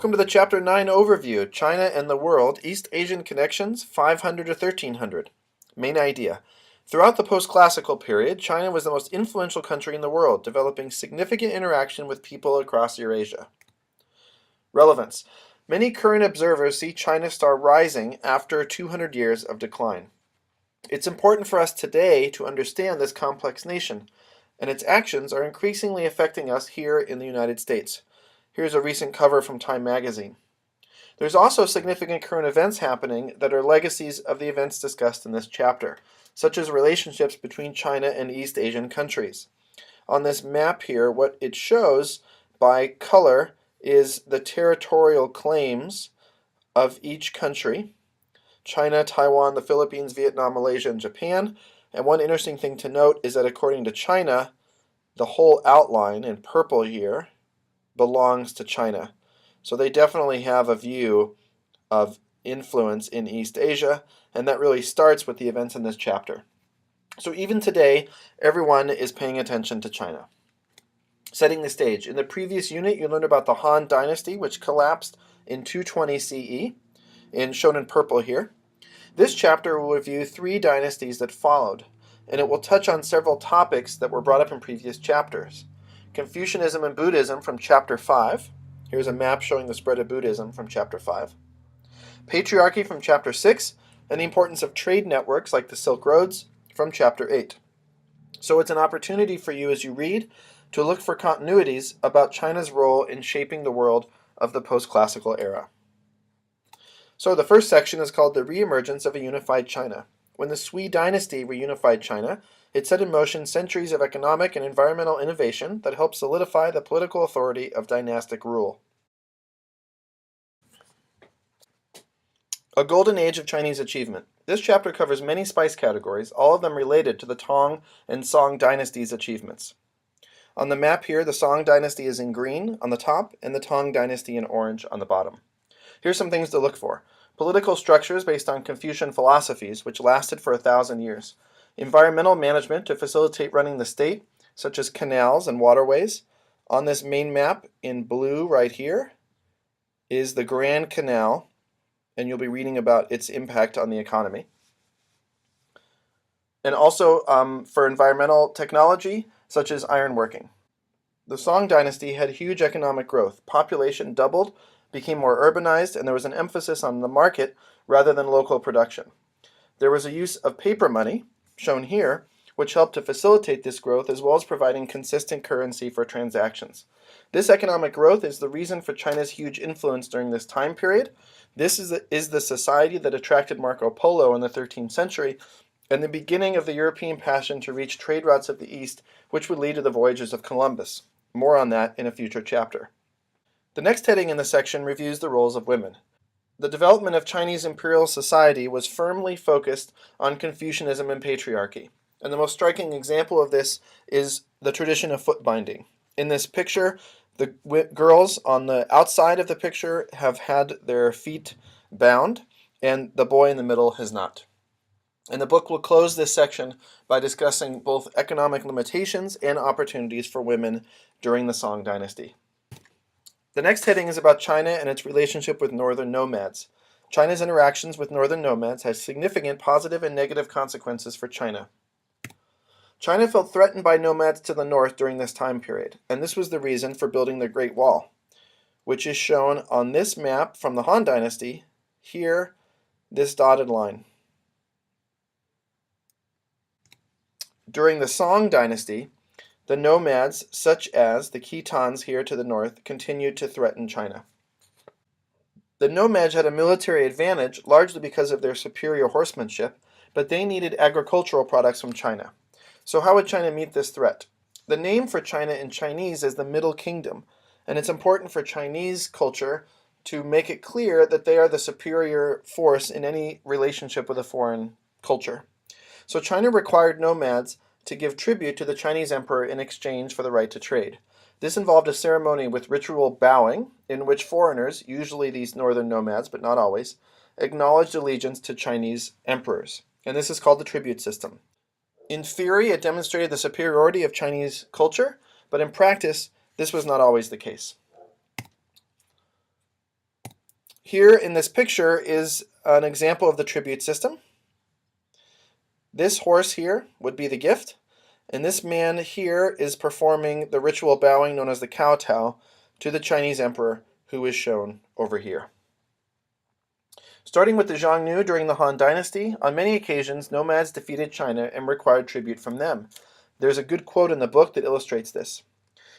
Welcome to the Chapter 9 Overview, China and the World, East Asian Connections, 500 to 1300. Main idea. Throughout the post-classical period, China was the most influential country in the world, developing significant interaction with people across Eurasia. Relevance. Many current observers see China's star rising after 200 years of decline. It's important for us today to understand this complex nation, and its actions are increasingly affecting us here in the United States. Here's a recent cover from Time magazine. There's also significant current events happening that are legacies of the events discussed in this chapter, such as relationships between China and East Asian countries. On this map here, what it shows by color is the territorial claims of each country: China, Taiwan, the Philippines, Vietnam, Malaysia, and Japan. And one interesting thing to note is that according to China, the whole outline in purple here belongs to China. So they definitely have a view of influence in East Asia, and that really starts with the events in this chapter. So even today, everyone is paying attention to China. Setting the stage. In the previous unit, you learned about the Han Dynasty, which collapsed in 220 CE, shown in purple here. This chapter will review 3 dynasties that followed, and it will touch on several topics that were brought up in previous chapters. Confucianism and Buddhism from Chapter 5. Here's a map showing the spread of Buddhism from Chapter 5. Patriarchy from Chapter 6, and the importance of trade networks like the Silk Roads from Chapter 8. So it's an opportunity for you as you read to look for continuities about China's role in shaping the world of the post-classical era. So the first section is called The Reemergence of a Unified China. When the Sui dynasty reunified China, it set in motion centuries of economic and environmental innovation that helped solidify the political authority of dynastic rule. A golden age of Chinese achievement. This chapter covers many spice categories, all of them related to the Tang and Song dynasties' achievements. On the map here, the Song dynasty is in green on the top and the Tang dynasty in orange on the bottom. Here's some things to look for. Political structures based on Confucian philosophies, which lasted for 1,000 years. Environmental management to facilitate running the state, such as canals and waterways. On this main map in blue right here is the Grand Canal, and you'll be reading about its impact on the economy. And also for environmental technology, such as ironworking. The Song dynasty had huge economic growth. Population doubled, became more urbanized, and there was an emphasis on the market rather than local production. There was a use of paper money, shown here, which helped to facilitate this growth as well as providing consistent currency for transactions. This economic growth is the reason for China's huge influence during this time period. This is the society that attracted Marco Polo in the 13th century and the beginning of the European passion to reach trade routes of the East, which would lead to the voyages of Columbus. More on that in a future chapter. The next heading in the section reviews the roles of women. The development of Chinese imperial society was firmly focused on Confucianism and patriarchy. And the most striking example of this is the tradition of foot binding. In this picture, the girls on the outside of the picture have had their feet bound, and the boy in the middle has not. And the book will close this section by discussing both economic limitations and opportunities for women during the Song dynasty. The next heading is about China and its relationship with northern nomads. China's interactions with northern nomads has significant positive and negative consequences for China. China felt threatened by nomads to the north during this time period, and this was the reason for building the Great Wall, which is shown on this map from the Han Dynasty, here, this dotted line. During the Song Dynasty, the nomads, such as the Khitans here to the north, continued to threaten China. The nomads had a military advantage largely because of their superior horsemanship, but they needed agricultural products from China. So how would China meet this threat? The name for China in Chinese is the Middle Kingdom, and it's important for Chinese culture to make it clear that they are the superior force in any relationship with a foreign culture. So China required nomads to give tribute to the Chinese emperor in exchange for the right to trade. This involved a ceremony with ritual bowing, in which foreigners, usually these northern nomads, but not always, acknowledged allegiance to Chinese emperors. And this is called the tribute system. In theory, it demonstrated the superiority of Chinese culture, but in practice, this was not always the case. Here in this picture is an example of the tribute system. This horse here would be the gift, and this man here is performing the ritual bowing known as the kowtow to the Chinese emperor, who is shown over here. Starting with the Xiongnu during the Han Dynasty, on many occasions nomads defeated China and required tribute from them. There's a good quote in the book that illustrates this.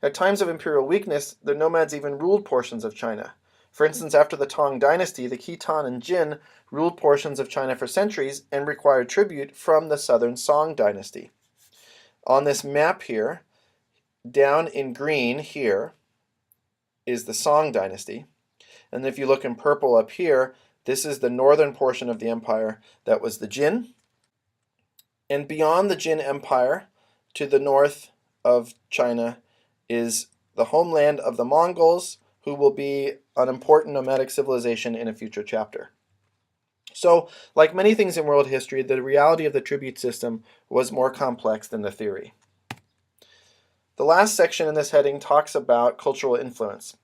At times of imperial weakness, the nomads even ruled portions of China. For instance, after the Tang Dynasty, the Khitan and Jin ruled portions of China for centuries and required tribute from the southern Song Dynasty. On this map here, down in green here, is the Song Dynasty. And if you look in purple up here, this is the northern portion of the empire that was the Jin. And beyond the Jin Empire, to the north of China, is the homeland of the Mongols, who will be an important nomadic civilization in a future chapter. So, like many things in world history, the reality of the tribute system was more complex than the theory. The last section in this heading talks about cultural influence.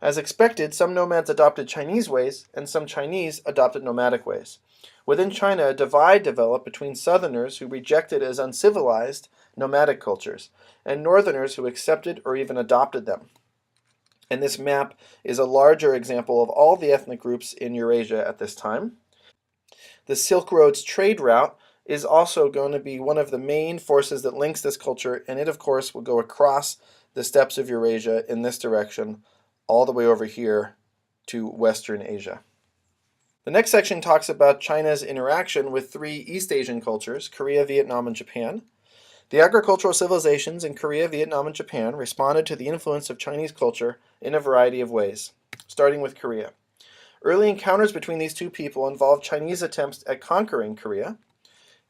As expected, some nomads adopted Chinese ways, and some Chinese adopted nomadic ways. Within China, a divide developed between southerners who rejected as uncivilized nomadic cultures, and northerners who accepted or even adopted them. And this map is a larger example of all the ethnic groups in Eurasia at this time. The Silk Road's trade route is also going to be one of the main forces that links this culture, and it of course will go across the steppes of Eurasia in this direction, all the way over here to Western Asia. The next section talks about China's interaction with three East Asian cultures, Korea, Vietnam, and Japan. The agricultural civilizations in Korea, Vietnam, and Japan responded to the influence of Chinese culture in a variety of ways, starting with Korea. Early encounters between these two people involved Chinese attempts at conquering Korea.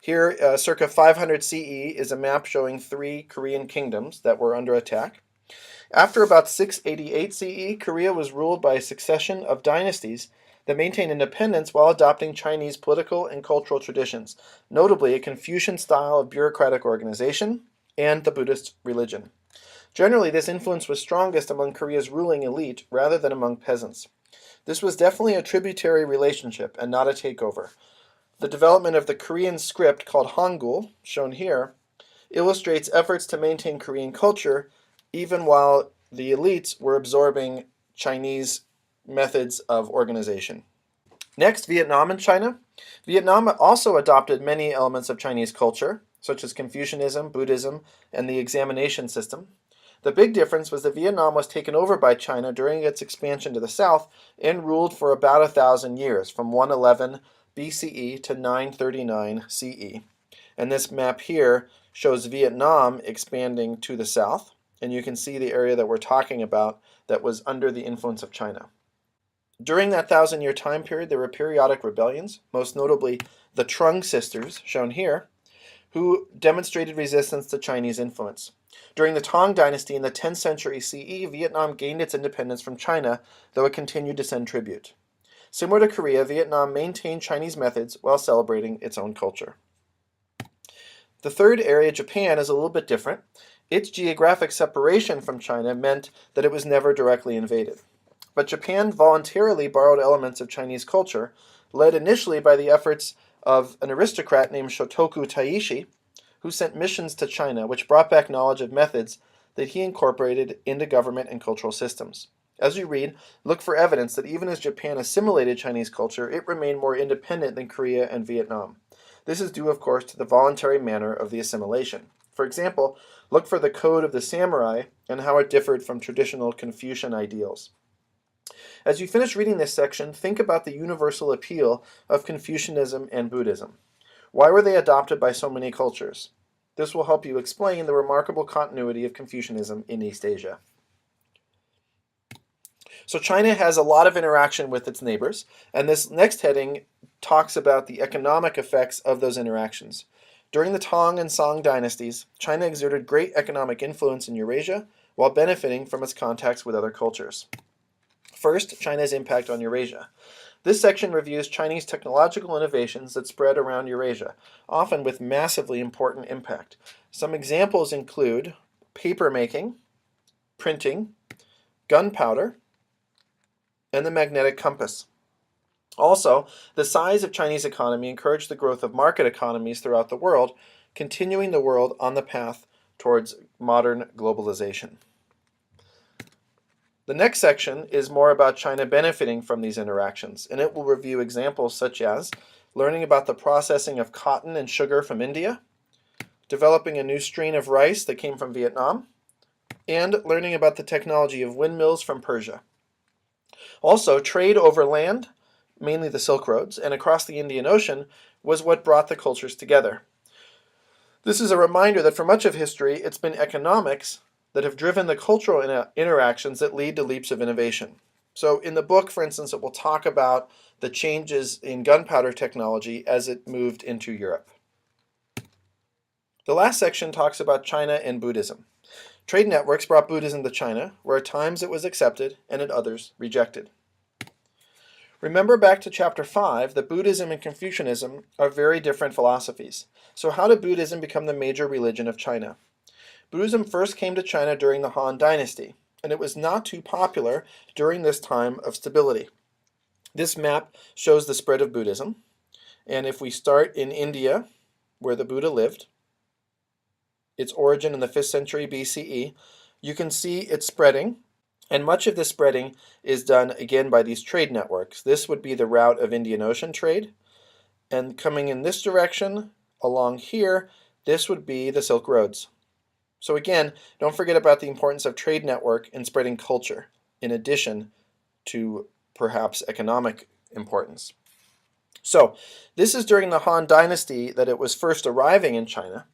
Here, circa 500 CE, is a map showing three Korean kingdoms that were under attack. After about 688 CE, Korea was ruled by a succession of dynasties that maintained independence while adopting Chinese political and cultural traditions, notably a Confucian style of bureaucratic organization and the Buddhist religion. Generally, this influence was strongest among Korea's ruling elite rather than among peasants. This was definitely a tributary relationship and not a takeover. The development of the Korean script called Hangul, shown here, illustrates efforts to maintain Korean culture even while the elites were absorbing Chinese methods of organization. Next, Vietnam and China. Vietnam also adopted many elements of Chinese culture, such as Confucianism, Buddhism, and the examination system. The big difference was that Vietnam was taken over by China during its expansion to the south and ruled for about 1,000 years, from 111 BCE to 939 CE. And this map here shows Vietnam expanding to the south, and you can see the area that we're talking about that was under the influence of China. During that 1,000-year time period, there were periodic rebellions, most notably the Trung sisters, shown here, who demonstrated resistance to Chinese influence. During the Tang Dynasty in the 10th century CE, Vietnam gained its independence from China, though it continued to send tribute. Similar to Korea, Vietnam maintained Chinese methods while celebrating its own culture. The third area, Japan, is a little bit different. Its geographic separation from China meant that it was never directly invaded. But Japan voluntarily borrowed elements of Chinese culture, led initially by the efforts of an aristocrat named Shotoku Taishi, who sent missions to China, which brought back knowledge of methods that he incorporated into government and cultural systems. As you read, look for evidence that even as Japan assimilated Chinese culture, it remained more independent than Korea and Vietnam. This is due, of course, to the voluntary manner of the assimilation. For example, look for the Code of the Samurai and how it differed from traditional Confucian ideals. As you finish reading this section, think about the universal appeal of Confucianism and Buddhism. Why were they adopted by so many cultures? This will help you explain the remarkable continuity of Confucianism in East Asia. So China has a lot of interaction with its neighbors, and this next heading talks about the economic effects of those interactions. During the Tang and Song dynasties, China exerted great economic influence in Eurasia while benefiting from its contacts with other cultures. First, China's impact on Eurasia. This section reviews Chinese technological innovations that spread around Eurasia, often with massively important impact. Some examples include paper making, printing, gunpowder, and the magnetic compass. Also, the size of Chinese economy encouraged the growth of market economies throughout the world, continuing the world on the path towards modern globalization. The next section is more about China benefiting from these interactions, and it will review examples such as learning about the processing of cotton and sugar from India, developing a new strain of rice that came from Vietnam, and learning about the technology of windmills from Persia. Also, trade over land, mainly the Silk Roads, and across the Indian Ocean was what brought the cultures together. This is a reminder that for much of history, it's been economics that have driven the cultural interactions that lead to leaps of innovation. So in the book, for instance, it will talk about the changes in gunpowder technology as it moved into Europe. The last section talks about China and Buddhism. Trade networks brought Buddhism to China, where at times it was accepted and at others rejected. Remember back to Chapter 5 that Buddhism and Confucianism are very different philosophies. So how did Buddhism become the major religion of China? Buddhism first came to China during the Han Dynasty, and it was not too popular during this time of stability. This map shows the spread of Buddhism, and if we start in India, where the Buddha lived, its origin in the 5th century BCE, you can see it spreading, and much of this spreading is done again by these trade networks. This would be the route of Indian Ocean trade, and coming in this direction, along here, this would be the Silk Roads. So again, don't forget about the importance of trade network in spreading culture, in addition to perhaps economic importance. So this is during the Han Dynasty that it was first arriving in China,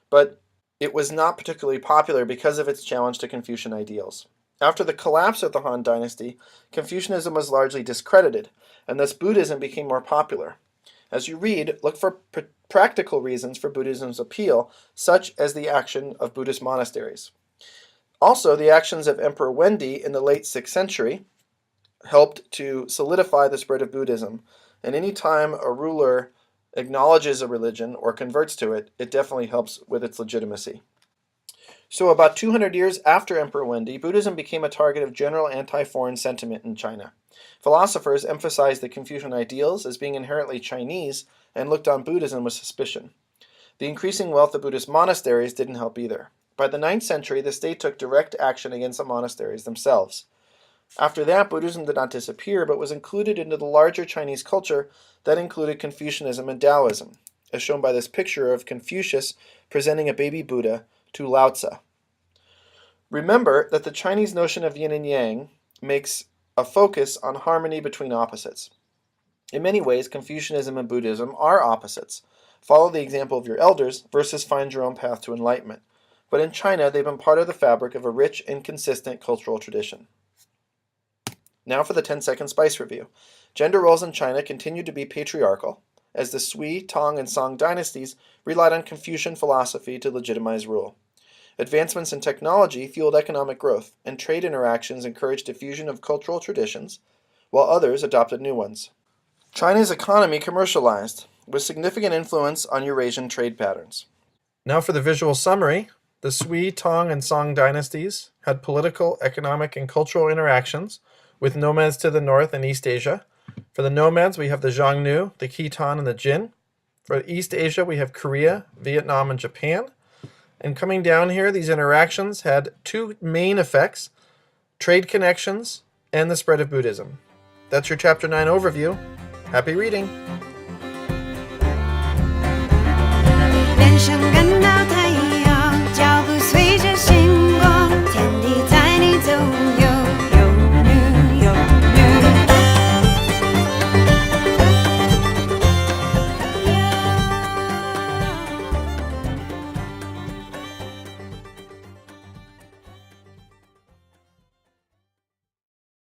but it was not particularly popular because of its challenge to Confucian ideals. After the collapse of the Han Dynasty, Confucianism was largely discredited, and thus Buddhism became more popular. As you read, look for practical reasons for Buddhism's appeal, such as the action of Buddhist monasteries. Also, the actions of Emperor Wendi in the late 6th century helped to solidify the spread of Buddhism, and any time a ruler acknowledges a religion or converts to it, it definitely helps with its legitimacy. So about 200 years after Emperor Wendi, Buddhism became a target of general anti-foreign sentiment in China. Philosophers emphasized the Confucian ideals as being inherently Chinese and looked on Buddhism with suspicion. The increasing wealth of Buddhist monasteries didn't help either. By the 9th century, the state took direct action against the monasteries themselves. After that, Buddhism did not disappear, but was included into the larger Chinese culture that included Confucianism and Taoism, as shown by this picture of Confucius presenting a baby Buddha to Lao Tzu. Remember that the Chinese notion of yin and yang makes a focus on harmony between opposites. In many ways, Confucianism and Buddhism are opposites. Follow the example of your elders versus find your own path to enlightenment. But in China, they've been part of the fabric of a rich and consistent cultural tradition. Now for the 10-second spice review. Gender roles in China continued to be patriarchal, as the Sui, Tang, and Song dynasties relied on Confucian philosophy to legitimize rule. Advancements in technology fueled economic growth, and trade interactions encouraged diffusion of cultural traditions, while others adopted new ones. China's economy commercialized, with significant influence on Eurasian trade patterns. Now for the visual summary. The Sui, Tang, and Song dynasties had political, economic, and cultural interactions with nomads to the north and East Asia. For the nomads, we have the Xiongnu, the Khitan, and the Jin. For East Asia, we have Korea, Vietnam, and Japan. And coming down here, these interactions had two main effects: trade connections and the spread of Buddhism. That's your Chapter 9 overview. Happy reading! 人生跟那